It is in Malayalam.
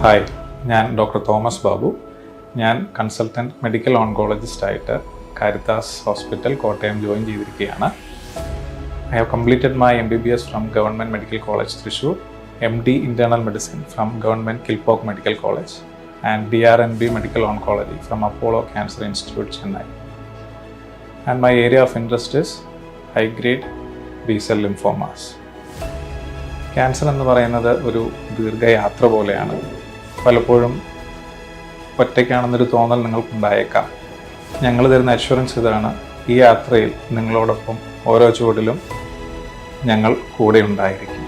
ഹായ്, ഞാൻ ഡോക്ടർ തോമസ് ബാബു. ഞാൻ കൺസൾട്ടൻറ്റ് മെഡിക്കൽ ഓൺകോളജിസ്റ്റായിട്ട് കാരിത്താസ് ഹോസ്പിറ്റൽ കോട്ടയം ജോയിൻ ചെയ്തിരിക്കുകയാണ്. I have completed my MBBS from Government Medical College Thrissur, MD Internal Medicine from Government Kilpauk Medical College, and DRNB Medical Oncology from Apollo Cancer Institute, Chennai. And my area of interest is high-grade B-cell lymphomas. Cancer എന്ന് പറയുന്നത് ഒരു ദീർഘയാത്ര പോലെയാണ്. പലപ്പോഴും ഒറ്റയ്ക്കാണെന്നൊരു തോന്നൽ നിങ്ങൾക്കുണ്ടായേക്കാം. ഞങ്ങൾ തരുന്ന അഷ്വറൻസ് ഇതാണ്: ഈ യാത്രയിൽ നിങ്ങളോടൊപ്പം ഓരോ ചുവടിലും ഞങ്ങൾ കൂടെ ഉണ്ടായിരിക്കും.